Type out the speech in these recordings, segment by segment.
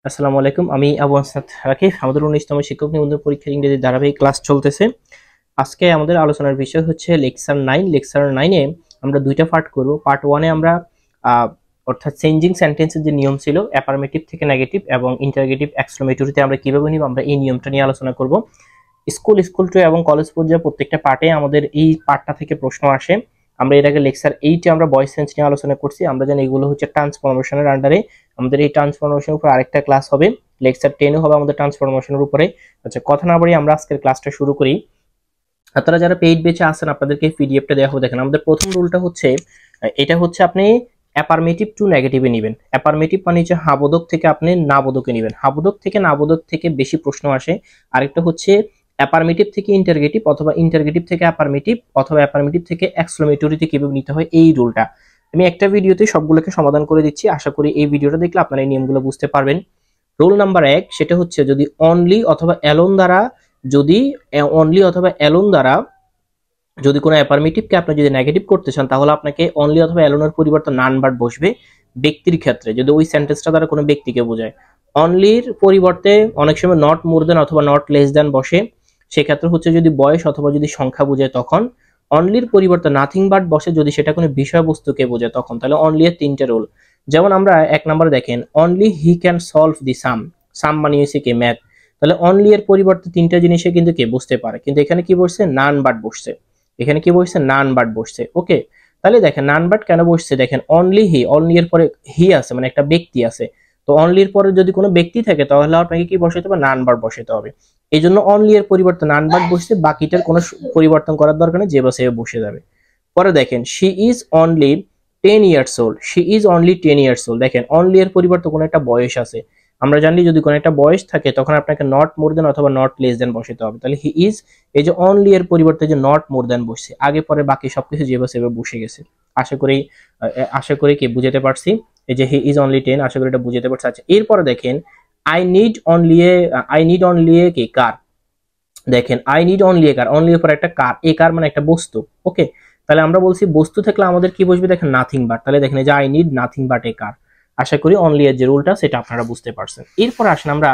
আসসালামু আলাইকুম। আমি আবু আসাদ রাকিব। আমাদের 19তম শিক্ষক নিবন্ধন পরীক্ষার ইংরেজি ধারাবাহিক ক্লাস চলতেছে। আজকে আমাদের আলোচনার বিষয় হচ্ছে লেকচার 9। লেকচার 9 এ আমরা দুইটা পার্ট করব। পার্ট 1 এ আমরা অর্থাৎ চেঞ্জিং সেন্টেন্সের যে নিয়ম ছিল অ্যাফার্মেটিভ থেকে নেগেটিভ এবং ইন্টারগেটিভ এক্সক্লেমেটরিতে আমরা কিভাবে নিব আমরা এই নিয়মটা নিয়ে আলোচনা করব। স্কুল টু এবং কলেজ পর্যায়ে প্রত্যেকটা পার্টে আমাদের এই পার্টটা থেকে প্রশ্ন আসে। আমরা এর আগে লেকচার 8 এ আমরা ভয়েস চেঞ্জ নিয়ে আলোচনা করছি। আমরা জানি এগুলো হচ্ছে ট্রান্সফরমেশনের আন্ডারে। আমাদের এই ট্রান্সফরমেশনের উপর আরেকটা ক্লাস হবে, লেকচার 10 হবে আমাদের ট্রান্সফরমেশনের উপরে। আচ্ছা, কথা না বাড়িয়ে আমরা আজকের ক্লাসটা শুরু করি। আপনারা যারা পেইড বেচে আছেন আপনাদেরকে পিডিএফটা দেওয়া হবে। দেখেন আমাদের প্রথম রুলটা হচ্ছে এটা হচ্ছে আপনি অ্যাফার্মেটিভ টু নেগেটিভে নেবেন। অ্যাফার্মেটিভ মানে হচ্ছে হাবোধক থেকে আপনি নাবোধকে নেবেন। হাবোধক থেকে নাবোধক থেকে বেশি প্রশ্ন আসে। আরেকটা হচ্ছে অ্যাফার্মেটিভ থেকে ইন্টারগেটিভ অথবা ইন্টারগেটিভ থেকে অ্যাফার্মেটিভ অথবা অ্যাফার্মেটিভ থেকে এক্সক্লেমেটরিতে কিভাবে নিতে হয় এই রুলটা আমি একটা ভিডিওতে সবগুলোকে সমাধান করে দিচ্ছি। আশা করি এই ভিডিওটা দেখলে আপনারা এই নিয়মগুলো বুঝতে পারবেন। রুল নাম্বার 1 সেটা হচ্ছে যদি অনলি অথবা অ্যালোন দ্বারা যদি কোনো অ্যাফার্মেটিভকে আপনি যদি নেগেটিভ করতে চান তাহলে আপনাকে অনলি অথবা অ্যালোনের পরিবর্তে নান বাট বসবে। ব্যক্তির ক্ষেত্রে যদি ওই সেন্টেন্সটা দ্বারা কোনো ব্যক্তিকে বোঝায়, অনলির পরিবর্তে অনেক সময় নট মোর দেন অথবা নট লেস দেন বসে। সেক্ষেত্রে হচ্ছে যদি বয়স অথবা যদি সংখ্যা বোঝায় তখন। অনলির পরিবর্তে নাথিং বাট বসে যদি সেটা কোনো বিষয়বস্তুকে বোঝায় তখন। তাহলে অনলি এর তিনটে রুল। যেমন আমরা এক নম্বরে দেখেন only he can solve the sum মানে হচ্ছে কি ম্যাথ। তাহলে অনলি এর পরিবর্তে তিনটা জিনিসে কিন্তু কে বুঝতে পারে, কিন্তু এখানে কি বসছে নান বাট বসছে। এখানে কি বসছে নান বাট বসছে। ওকে, তাহলে দেখেন নান বাট কেন বসছে, দেখেন অনলি এর পরে হি আছে মানে একটা ব্যক্তি আছে। তো অনলির পরে যদি কোনো ব্যক্তি থাকে তাহলে আপনাকে কি বসাতে হবে, নান বাট বসাতে হবে। এই জন্য অনলি এর পরিবর্তে নান বাট বসছে, বাকিটার কোনো পরিবর্তন করার দরকার নেই, যে বা সে বসে যাবে। পরে দেখেন she is only 10 years old. She is only 10 years old. দেখেন অনলি এর পরিবর্তে কোনো একটা বয়স আছে। আমরা জানি যদি কোনো একটা বয়স থাকে তখন আপনাকে নট মোর দেন অথবা নট লেস দেন বসাতে হবে। তাহলে হি ইজ, এই যে অনলি এর পরিবর্তে যে নট মোর দেন বসছে, আগে পরে বাকি সবকিছু যেভাবে সেভাবে বসে গেছে। আশা করি কি বুঝাতে পারছি। এই যে হি ইজ অনলি 10, আশা করি এটা বুঝাতে পারছি। আচ্ছা, এরপরে দেখেন আই নিড অনলি এ কি কার। দেখেন I need only a car, only এর পর একটা কার, এ কার মানে একটা বস্তু। ওকে, তাহলে আমরা বলছি বস্তু থাকলে আমাদের কি বসবে, দেখেন নাথিং বাট। তাহলে দেখেন যে আই নিড নাথিং বাট এ কার। আশা করি অনলি এর যে রুলটা সেটা আপনারা বুঝতে পারছেন। এরপর আসেন আমরা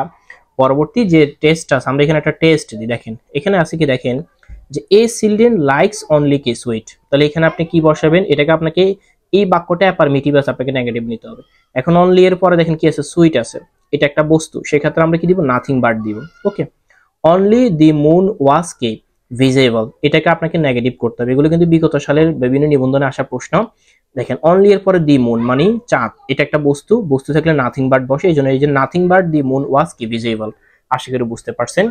পরবর্তী যে টেস্ট আছে, আমরা এখানে একটা টেস্ট দিই। দেখেন এখানে আছে কি, দেখেন যে এ চিলড্রেন লাইকস অনলি কি সুইট। তাহলে এখানে আপনি কি বসাবেন, এটাকে আপনাকে এই বাক্যটা অ্যাফার্মেটিভ আছে, আপনাকে নেগেটিভ নিতে হবে। এখন অনলি এর পরে দেখেন কি আছে, সুইট আছে, এটা একটা বস্তু, সেক্ষেত্রে আমরা কি দিব, নাথিং বাট দিব। Okay, only the moon was কে ভিজিবল, এটাকে আপনাকে নেগেটিভ করতে হবে। এগুলো কিন্তু বিগত সালের বিভিন্ন নিবন্ধনে আসা প্রশ্ন। দেখেন অনলি এর পরে দি মুন মানে চাঁদ, এটা একটা বস্তু থাকলে নাথিং বাট বসে, এই জন্য এই যে নাথিং বাট দি মুন ওয়াজ কি ভিজিবল। আশা করি বুঝতে পারছেন।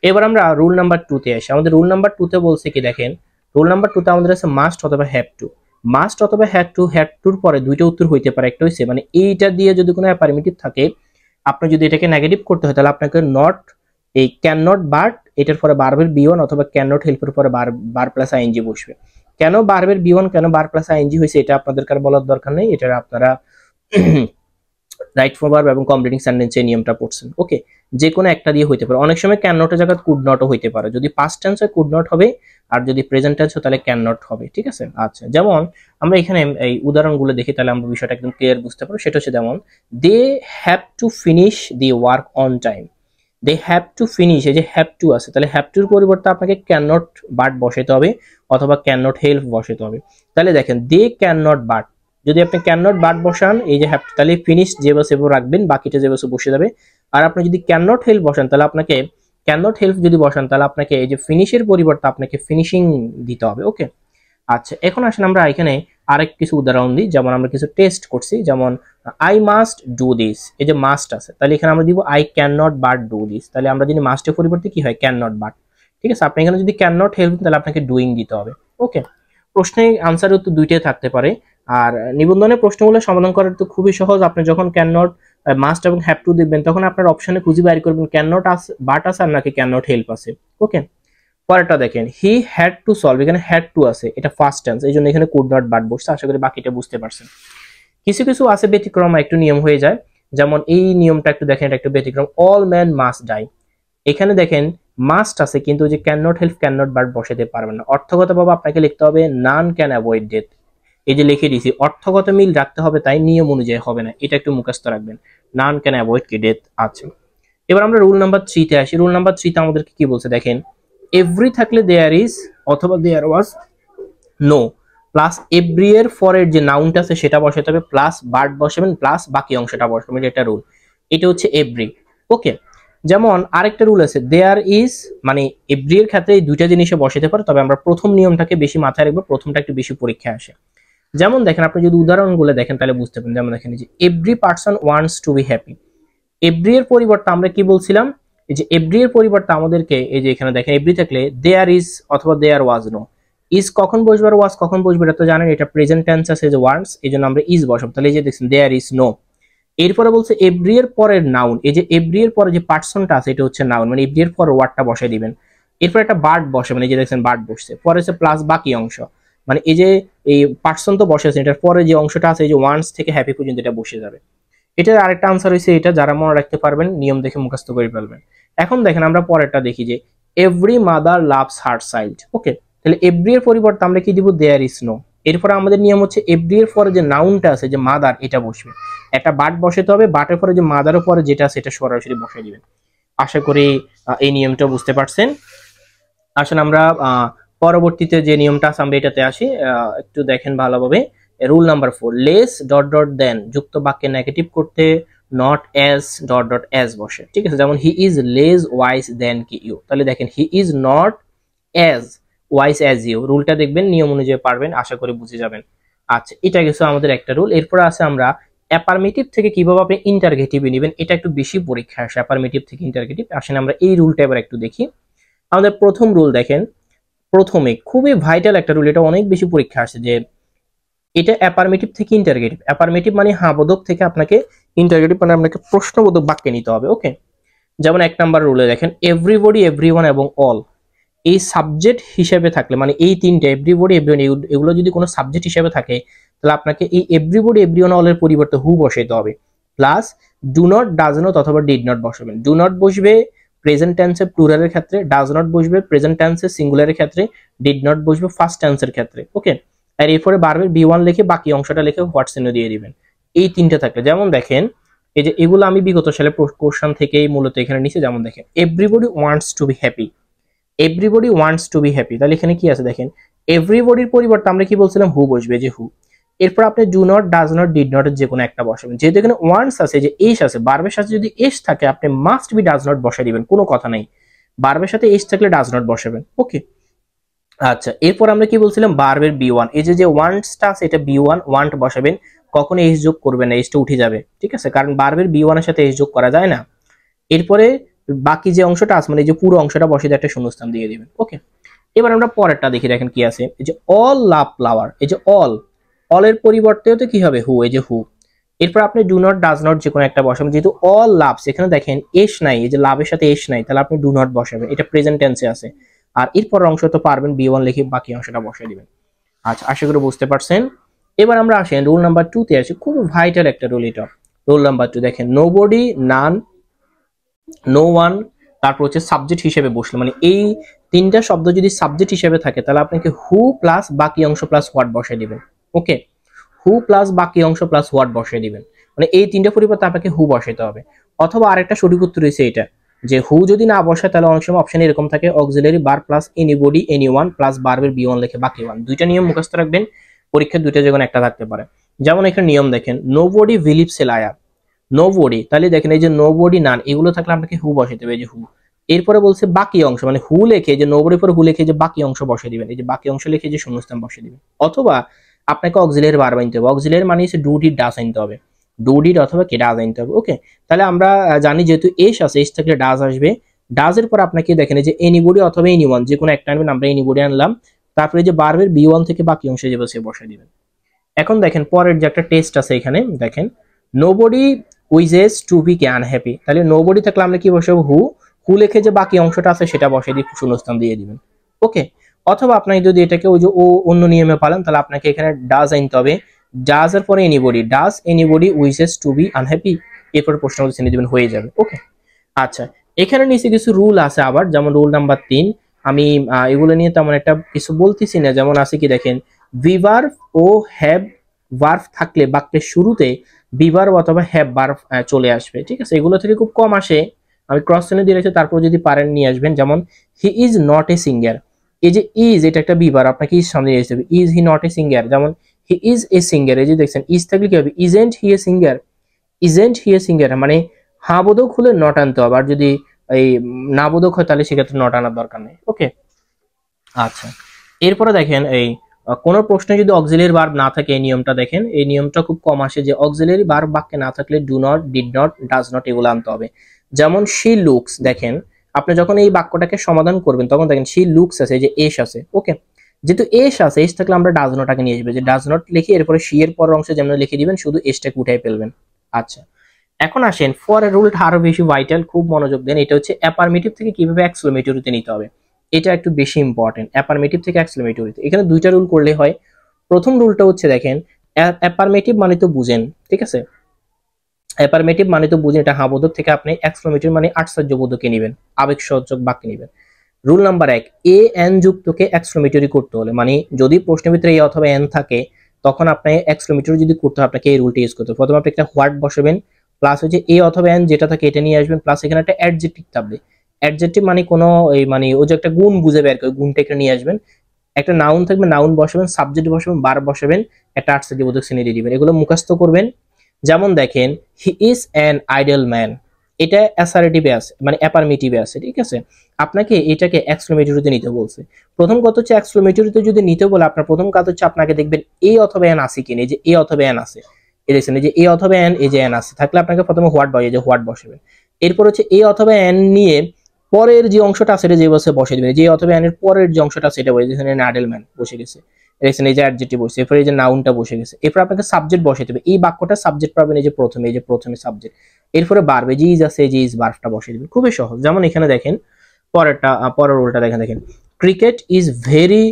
এবার আমরা রুল নাম্বার 2 তে আসি। আমাদের রুল নাম্বার 2 তে বলছে কি, দেখেন রুল নাম্বার 2 তে আমাদের আছে মাস্ট অথবা হ্যাভ টু। মাস্ট অথবা হ্যাভ টুর পরে দুইটা উত্তর হইতে পারে। একটা হইছে মানে এইটা দিয়ে যদি কোনো অ্যাফার্মেটিভ থাকে, আপনি যদি এটাকে নেগেটিভ করতে হয় তাহলে আপনাকে নট, এই ক্যান নট বাট, এটার পরে বারবের বি1 অথবা ক্যান নট হেল্পের পরে বার প্লাস আইএনজি বসবে। কেন বারবের বি1 কেন বার প্লাস আইএনজি হয়েছে এটা আপনাদের কার বলার দরকার নেই, এটা আপনারা রাইট ফর ভার্ব এবং কমপ্লিটিং সেন্টেন্সের নিয়মটা পড়ছেন। ওকে, যে কোনো একটা দিয়ে হইতে পারে। অনেক সময় ক্যান নটের জায়গায় কুড নটও হইতে পারে। যদি পাস্ট টেন্স হয় কুড নট হবে, আর যদি প্রেজেন্ট টেন্স হয় তাহলে ক্যান নট হবে। ঠিক আছে। আচ্ছা, যেমন আমরা এখানে এই উদাহরণগুলো দেখি তাহলে আমরা বিষয়টা একদম ক্লিয়ার বুঝতে পারবো। সেটা হচ্ছে যেমন they have to finish the work on time. They have to finish, এই যে হ্যাভ টু আছে, তাহলে হ্যাভ টুর পরিবর্তে আপনাকে ক্যান নট বাট বসাতে হবে অথবা ক্যান নট হেল্প বসাতে হবে। তাহলে দেখেন দে ক্যান নট বাট, যদি আপনি ক্যান নট বাট বসান এই যে হ্যাভ টু, তাহলে ফিনিশ যে বসে রাখবেন, বাকিটা যে বসে বসে যাবে। আর আপনি যদি ক্যান নট হেল্প বসান তাহলে আপনাকে ক্যান নট হেল্প যদি বসান তাহলে আপনাকে এই যে ফিনিশের পরিবর্তে আপনাকে ফিনিশিং দিতে হবে। ওকে, আচ্ছা এখন আসেন আমরা এখানে আরেক কিছু উদাহরণ দিই। যেমন আমরা কিছু টেস্ট করছি, যেমন আই মাস্ট ডু দিস, এই যে মাস্ট আছে, তাহলে এখানে আমরা দিব I can not but do this. তাহলে আমরা যদি মাস্টের পরিবর্তে কি হয়, ক্যান নট বাট। ঠিক আছে, আপনি এখানে যদি ক্যান নট হেল্প তাহলে আপনাকে ডুইং দিতে হবে। ওকে, প্রশ্নে আনসার তো দুইটাই থাকতে পারে। আর নিবন্ধনের প্রশ্নগুলো সমাধান করার তো খুবই সহজ। আপনি যখন ক্যান নট মাস্ট এবং হ্যাভ টু দেখবেন তখন আপনার অপশনে খুঁজে বাইর করবেন ক্যান নট বাট আছে আর নাকি ক্যান নট হেল্প আছে। ওকে, পরেরটা দেখেন হি হ্যাড টু সলভ, এখানে হ্যাড টু আছে, এটা ফার্স্ট টেন্স, এই জন্য এখানে কুড নট বাট বসছে। আশা করি বাকিটা বুঝতে পারছেন। কিছু কিছু আছে ব্যতিক্রম, একটু নিয়ম হয়ে যায়। যেমন এই নিয়মটা একটু দেখেন, এটা একটু ব্যতিক্রম, অল ম্যান মাস্ট ডাই। এখানে দেখেন মাস্ট আছে কিন্তু যে can not help can not but বসাতে পারবেন না। অর্থগতভাবে আপনাকে লিখতে হবে নান ক্যান অ্যাভয়েড ডেথ। এই যে লিখে দিয়েছি, অর্থগত মিল রাখতে হবে, তাই নিয়ম অনুযায়ী হবে না, এটা একটু মুখস্থ রাখবেন। নান ক্যান অ্যাভয়েড কি ডেথ। আচ্ছা, এবার আমরা রুল নাম্বার 3 তে আসি। রুল নাম্বার 3 তে আমাদেরকে কি বলছে দেখেন, এভরি থাকলে দেয়ার ইজ অথবা দেয়ার ওয়াজ নো প্লাস এভরি এর পরের যে নাউনটা আছে সেটা বসাতে হবে, প্লাস বার্ড বসাবেন, প্লাস বাকি অংশটা বসাবেন, এটা রুল। এটা হচ্ছে এভরি। ওকে, যেমন আরেকটা রুল আছে দেয়ার ইজ, মানে এভরি এর ক্ষেত্রে এই দুইটা জিনিসে বসাতে পারে, তবে আমরা প্রথম নিয়মটাকে বেশি মাথায় রাখবো, প্রথমটা একটু বেশি পরীক্ষায় আসে। যেমন দেখেন, আপনি যদি উদাহরণগুলো দেখেন তাহলে বুঝতে পারেন। যেমন দেখেন যে every person wants to be happy, every এর পরিবর্তে আমরা কি বলছিলাম, এই যে এভরি এর পরিবর্তে আমাদেরকে এই যে এখানে দেখেন এভরি থাকলে দেয়ার ইজ অথবা দেয়ার ওয়াজ নো, ইজ কখন বসবে আর ওয়াজ কখন বসবে এটা তো জানেন, এটা প্রেজেন্ট টেন্স আছে যে ওয়ান্টস, এই জন্য আমরা ইজ বসাবো। তাহলে এই যে দেখছেন দেয়ার ইজ নো। এরপরে বলছে এভরি এর পরের নাউন, এই যে এভরি এর পরে যে পার্সনটা আছে এটা হচ্ছে নাউন, মানে এভরি এর পর ওয়ার্ডটা বসাই দিবেন। এরপর একটা বার্ড বসাবেন, এই যে দেখছেন বার্ড বসছে, পরে হচ্ছে প্লাস বাকি অংশ, মানে এই যে এই পার্সন তো বসেছে, এটার পরে যে অংশটা আছে এই যে ওয়ান্টস থেকে হ্যাপি পর্যন্ত এটা বসে যাবে। এটার আরেকটা আনসার হয়েছে এটা, যারা মনে রাখতে পারবেন নিয়ম দেখে মুখস্থ করে ফেলবেন। এখন দেখেন আমরা পরেরটা দেখি যে every mother loves her child. Okay, তাহলে এভরি এর পরিবর্তে আমরা কি দিব, দেয়ার ইজ নো। এরপরে আমাদের নিয়ম হচ্ছে এভরি এর পরে যে নাউনটা আছে যে মাদার এটা বসবে, একটা বাট বসাতে হবে, বাটের পরে যে মাদারের পরে যেটা আছে এটা সরাসরি বসাই দিবেন। আশা করি এই নিয়মটা বুঝতে পারছেন। আসলে আমরা পরবর্তীতে যে নিয়মটা আছে আমরা এটাতে আসি, একটু দেখেন ভালোভাবে। Rule number 4, less dot dot then যুক্ত বাক্যে নেগেটিভ করতে not as dot dot as বসে, ঠিক আছে। যেমন he is less wise than কি ইউ, তাহলে দেখেন he is not as wise as you, রুলটা দেখবেন নিয়ম অনুযায়ী পারবেন, আশা করি বুঝে যাবেন। আচ্ছা, এটা গেছে আমাদের একটা রুল। এরপর আছে আমরা অ্যাফার্মেটিভ থেকে কিভাবে আপনি ইন্টারগেটিভে নেবেন, এটা একটু বেশি পরীক্ষা আসে অ্যাফার্মেটিভ থেকে ইন্টারগেটিভ। আসেন আমরা এই রুলটা এবার একটু দেখি। আমাদের প্রথম রুল দেখেন, প্রথমে খুবই ভাইটাল একটা রুল, এটা অনেক বেশি পরীক্ষা আসে, যে এটা অ্যাফার্মেটিভ থেকে ইন্টারগেটিভ। অ্যাফার্মেটিভ মানে হ্যাঁ বোধক থেকে আপনাকে ইন্টারগেটিভ মানে আপনাকে প্রশ্নবোধক বাক্যে নিতে হবে। ওকে, যেমন এক নাম্বার রুলে দেখেন এভরিবডি, এভরিওয়ান এবং অল এই সাবজেক্ট হিসেবে থাকলে, মানে এই তিনটে এভরিবডি, এভরিওয়ান এগুলো যদি কোনো সাবজেক্ট হিসেবে থাকে তাহলে আপনাকে এই এভরিবডি, এভরিওয়ান, অল এর পরিবর্তে হু বসাইতে হবে, plus do not, does not অথবা ডিড নট বসাবেন। ডু নট বসবে প্রেজেন্ট টেন্সে প্লুরালের ক্ষেত্রে, ডাজ নট বসবে প্রেজেন্ট টেন্সে সিঙ্গুলারের ক্ষেত্রে, ডিড নট বসবে ফার্স্ট টেন্সের ক্ষেত্রে। ওকে, আর এরপরে বারবার বি1 লিখে বাকি অংশটা লিখে হোয়াট চিহ্ন দিয়ে দিবেন। এই তিনটে থাকলে, যেমন দেখেন এই যে এগুলো আমি বিগত সালে কোশ্চেন থেকেই মূলত এখানে নিচে, যেমন দেখেন everybody wants to be happy, everybody wants to be happy, তাহলে এখানে কি আছে দেখেন এভরিবডির পরিবর্তে আমরা কি বলছিলাম, হু বসবে, যে হু। এরপর আপনি do not, does not, did not যে কোনো একটা বসাবেন। যেহেতু এখানে ওয়ান্টস আছে, যে এস আছে, বার্বের সাথে যদি এস থাকে আপনি মাস্ট বি ডাজ নট বসাই দিবেন, কোনো কথা নাই। বার্বের সাথে এস থাকলে ডাজ নট বসাবেন। ওকে, আচ্ছা, এরপর আমরা কি বলছিলাম, বার্বের বি1, এই যে ওয়ান্টসটা আছে এটা বি1, ওয়ান্ট বসাবেন, কখনো এস যোগ করবেন না, এসটা উঠে যাবে, ঠিক আছে, কারণ বার্বের বি1 এর সাথে এস যোগ করা যায় না। এরপরে বাকি যে অংশটা আছে, মানে এই যে পুরো অংশটা বসে একটা শূন্যস্থান দিয়ে দিবেন। ওকে, এবার আমরা পরেরটা দেখি, দেখেন কি আছে, এই যে অল লাভ ফ্লাওয়ার, এই যে অল এর পরিবর্তেও তো কি হবে, হু, এই যে হু। এরপর আপনি ডু নট, ডাজ নট যে কোনো একটা বসাবেন, যেহেতু অল লাভস এখানে দেখেন এস নাই, এই যে লাভের সাথে এস নাই, তাহলে আপনি ডু নট বসাবেন, এটা প্রেজেন্ট টেন্সে আছে। আর এরপর অংশ তো পারবেন বি1 লিখে বাকি অংশটা বসাই দিবেন। আচ্ছা, আশা করি বুঝতে পারছেন। এবার আমরা আসেন রুল নাম্বার 2 তে আসি, খুব ভাইটাল একটা রুল এটা। রুল নাম্বার 2 দেখেন নোবডি, নান, নো ওয়ান, তারপর হচ্ছে সাবজেক্ট হিসেবে বসলে, মানে এই তিনটা শব্দ যদি সাবজেক্ট হিসেবে থাকে তাহলে আপনাকে হু প্লাস বাকি অংশ প্লাস হোয়াট বসাই দিবেন। ওকে, হু প্লাস বাকি অংশ প্লাস হোয়াট বসাই দিবেন, মানে এই তিনটা পরিবর্তে আপনাকে হু বসাইতে হবে। অথবা আরেকটা সঠিক উত্তর রয়েছে এটা, যে হু যদি না বসায় তাহলে অনেক সময় অপশন এরকম থাকে অক্সিলারি বার প্লাস এনিবডি, এনিওয়ান প্লাস বারবের বি1 লিখে বাকি ওয়ান। দুইটা নিয়ম মুখস্থ রাখবেন, পরীক্ষার দুইটা যে কোনো একটা থাকতে পারে। যেমন এখানে নিয়ম দেখেন nobody believes a liar, nobody, তাহলে দেখেন এই যে নোবডি, নান এগুলো থাকলে আপনাকে হু বসাইতে হবে, এই যে হু। এরপরে বলছে বাকি অংশ, মানে হু লেখে যে নোবডির পরে হু লেখে যে বাকি অংশ বসিয়ে দিবেন, এই যে বাকি অংশ লিখে যে শূন্যস্থান বসিয়ে দিবেন। অথবা আপনাকে অক্সিলারি বার আনতে হবে, অক্সিলারি মানে হচ্ছে ডু ডিড ডাজ আনতে হবে, ডু ডিড অথবা কে ডাজ আনতে হবে। ওকে, তাহলে আমরা জানি যেহেতু এস আছে, এস থাকলে ডাজ আসবে, ডাজের পর আপনাকে দেখেন যে এনিবডি অথবা এনিওয়ান যে কোনো একটা আনবেন, আমরা এনিবডি আনলাম, তারপরে যে বারবের বি1 থেকে বাকি অংশে যে বসে বসাই দিবেন। এখন দেখেন পরের যে একটা টেস্ট আছে এখানে দেখেন নোবডি উইজেস টু বি আনহ্যাপি, তাহলে নোবডি থাকলে আমরা কি বসাবো, হু, হু লিখে যে বাকি অংশটা আছে সেটা বসিয়ে দিয়ে শূন্যস্থান দিয়ে দিবেন। ওকে, অথবা আপনি যদি এটাকে ওই যে ও অন্য নিয়মে পালেন তাহলে আপনাকে এখানে ডাজ আনতে হবে, ডাজ এর পরে anybody, does anybody wishes to be unhappy, এরপর প্রশ্ন চিহ্ন দিবেন, হয়ে যাবে। ওকে, আচ্ছা, এখানে নিচে কিছু রুল আছে আবার, যেমন রুল নাম্বার 3, আমি এগুলো নিয়ে তেমন একটা কিছু বলতেছি না, যেমন আছে কি দেখেন ভি ভার্ব ও হ্যাভ ভার্ব থাকলে বাক্যের শুরুতে বি ভার্ব অথবা হ্যাভ ভার্ব চলে আসবে, ঠিক আছে। এগুলো থেকে খুব কম আসে, আমি ক্রস চিহ্ন দিয়ে রেখেছি, তারপর যদি পারেন নিয়ে আসবেন। যেমন he is not a singer, এই যে ইজ এটা একটা বি ভার্ব, আপনাকে ইজ সামনে নিয়ে আসতে হবে। Is he not a singer, যেমন হি ইজ এ সিঙ্গার, এই যে দেখছেন ইজ থাকলে কি হবে, isn't he a singer, isn't he a singer, মানে হা বোধক হলে নট আনতে হবে, আর যদি এই না বোধক হয় তাহলে সেক্ষেত্রে নট আনার দরকার নেই। ওকে, আচ্ছা। এরপরে দেখেন এই কোন প্রশ্নে যদি অক্সিলারি ভার্ব না থাকে, এই নিয়মটা দেখেন, এই নিয়মটা খুব কম আসে যে অক্সিলারি ভার্ব বাক্যে না থাকলে do not, did not, does not এগুলো আনতে হবে। যেমন শি লুকস, দেখেন আপনি যখন এই বাক্যটাকে সমাধান করবেন তখন দেখেন শি লুকস আছে, যে এস আছে, ওকে, যেহেতু এস আছে, এস থাকলে আমরা ডাজ নট আগে নিয়ে আসবে, যে ডাজ নট লিখে এরপরে শি এর পরের অংশে যেমন লিখে দিবেন, শুধু এসটাকে উঠাই ফেলবেন। আচ্ছা, এখন আসেন ফর এ রুলটা আরো বেশি ভাইটাল, খুব মনোযোগ দেন। এটা হচ্ছে অ্যাফার্মেটিভ থেকে কিভাবে এক্সক্লেমেটরিতে নিতে হবে, এটা একটু বেশি ইম্পর্টেন্ট। অ্যাফার্মেটিভ থেকে এক্সক্লেমেটরিতে এখানে দুইটা রুল করলে হয়। প্রথম রুলটা হচ্ছে দেখেন, অ্যাফার্মেটিভ মানে তো বুঝেন, ঠিক আছে, অ্যাফার্মেটিভ মানে তো বুঝেন, এটা হাবোধক থেকে আপনি এক্সক্লেমেটরি মানে আশ্চর্যবোধকে নেবেন, আবেগসূচক বাক্যে নেবেন। রুল নাম্বার 1, এ এন যুক্তকে এক্সক্লেমেটরি করতে হলে, মানে যদি প্রশ্নের ভিতরে এ অথবা এন থাকে তখন আপনি এক্সক্লেমেটরি যদি করতে হয় আপনাকে এই রুলটি ইউজ করতে হবে। প্রথমে আপনি একটা হোয়াট বসাবেন, প্লাস হচ্ছে এ অথবা এন যেটা থাকে এটা নিয়ে আসবেন, প্লাস এখানে একটা অ্যাডজেক্টিভ থাকবে। অ্যাডজেক্টিভ মানে কোনো এই মানে ও যে একটা গুণ বুঝে বের করে, গুণটা এখানে নিয়ে আসবেন। একটা নাউন থাকবে, নাউন বসাবেন, সাবজেক্ট বসাবেন, ভার্ব বসাবেন, একটা আশ্চর্যবোধক শ্রেণী দিয়ে দিবেন। এগুলো মুখস্থ করবেন। যেমন দেখেন he is an idol man, এটা অ্যাসারেটিভে আছে, মানে অ্যাফার্মেটিভে আছে, ঠিক আছে। আপনাকে এটাকে এক্সক্লেমেটরিতে নিতে বলছে। প্রথম কথা হচ্ছে এক্সক্লেমেটরিতে যদি নিতে বলে আপনার প্রথম কাজ হচ্ছে আপনাকে দেখবেন এ অথবা এন আছে কিনা, এই যে এ অথবা এন আছে, এই দেখছেন এই যে এ অথবা এন, এই যে এন আছে, থাকলে আপনাকে প্রথমে হোয়াট বসে, যে হোয়াট বসাবেন। এরপর হচ্ছে এ অথবা এন নিয়ে পরের যে অংশটা আছে এটা যে বসে বসে দিবেন, যে অথবা এন এর পরের যে অংশটা আছে এটা বসে দিবেন, আইডল ম্যান বসে গেছে, দেখছেন এই যে অ্যাডজেক্টিভ বসে, এরপর এই যে নাউনটা বসে গেছে। এরপর আপনাকে সাবজেক্ট বসাতে হবে, এই বাক্যটা সাবজেক্ট পাবেন এই যে প্রথমে সাবজেক্ট, এরপরে ভার্ব, যে ইজ আছে, যে ইজ ভার্বটা বসিয়ে দিবেন, খুবই সহজ। যেমন এখানে দেখেন পরের রোলটা দেখেন cricket is very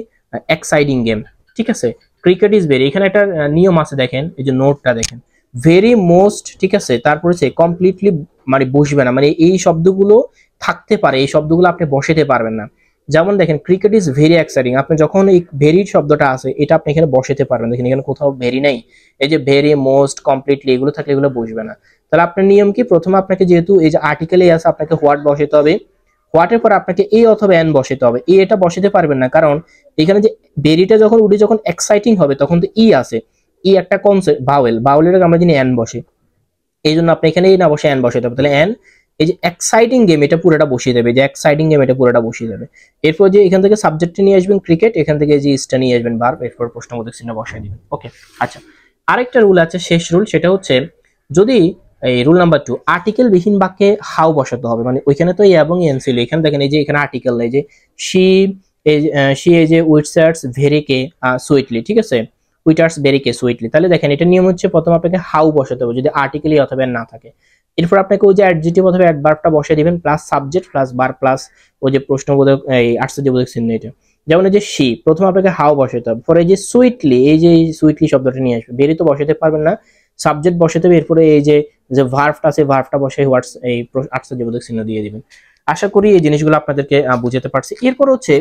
exciting game, ঠিক আছে। ক্রিকেট ইজ ভেরি, এখানে একটা নিয়ম আছে দেখেন, এই যে নোটটা দেখেন, ভেরি মোস্ট, ঠিক আছে, তারপরে হচ্ছে কমপ্লিটলি মানে বসবে না, মানে এই শব্দগুলো থাকতে পারে, এই শব্দগুলো আপনি বসাতে পারবেন না। যেমন দেখেন ক্রিকেট ইজ ভেরি এক্সাইটিং, আপনি যখন এই ভেরি শব্দটা আছে এটা আপনি এখানে বসাতে পারবেন, দেখেন এখানে কোথাও ভেরি নাই, এই যে ভেরি, মোস্ট, কমপ্লিটলি এগুলো থাকলে এগুলো বসবে না। তাহলে আপনার নিয়ম কি, প্রথমে আপনাকে যেহেতু এই যে আর্টিকেলে আছে আপনাকে হোয়াট বসাতে হবে, হোয়াটের পর আপনাকে এ অথবা এন বসাতে হবে। এটা বসাতে পারবেন না কারণ এখানে যে ভেরিটা যখন উঠে যখন এক্সাইটিং হবে তখন তো ই আছে, ই একটা কনসেপ্ট, বাউলের আমরা জানি এন বসে, এই জন্য আপনি এখানে এই না বসে এন বসাতে হবে। তাহলে এন, এই যে এক্সাইটিং গেম এটা পুরোটা বসিয়ে দেবে, যে এক্সাইটিং গেম এটা পুরোটা বসিয়ে দেবে। এরপর যে এখান থেকে সাবজেক্টে নিয়ে আসবেন ক্রিকেট, এখান থেকে যে ইসটা নিয়ে আসবেন ভার্ব, এরপর প্রশ্নবোধক চিহ্ন বসায় দিবেন। ওকে, আচ্ছা। আরেকটা রুল আছে, শেষ রুল, সেটা হচ্ছে যদি এই রুল নাম্বার 2, আর্টিকেল বিহীন বাক্যে হাউ বসাতে হবে, মানে ওইখানে তো এবং এন ছিল, এখানে দেখেন এই যে এখানে আর্টিকেল নেই, যে শি এই যে উইটসার্টস ভেরিকে সুইটলি, ঠিক আছে, উইটার্স ভেরিকে সুইটলি। তাহলে দেখেন এটা নিয়ম হচ্ছে প্রথম আপনাকে হাউ বসাতে হবে যদি আর্টিকেলই অথবা না থাকে। এরপর আপনাকে ওই যে অ্যাডজেক্টিভ অথবা অ্যাডভার্বটা বসিয়ে দিবেন, plus subject plus verb plus ওই যে প্রশ্নবোধক এই আশ্চর্যবোধক চিহ্ন এটা। যেমন এই যে শি, প্রথম আপনাকে হাউ বসাতে হবে, পরে এই যে সুইটলি, এই যে সুইটলি শব্দটা নিয়ে আসবে, ভেরি তো বসাতে পারবেন না, সাবজেক্ট বসাতে হবে, এরপরে এই যে ভার্বটা আছে ভার্বটা বসে হোয়াটস এই আশ্চর্যবোধক চিহ্ন দিয়ে দিবেন। আশা করি এই জিনিসগুলো আপনাদেরকে বুঝাতে পারছি। এরপর হচ্ছে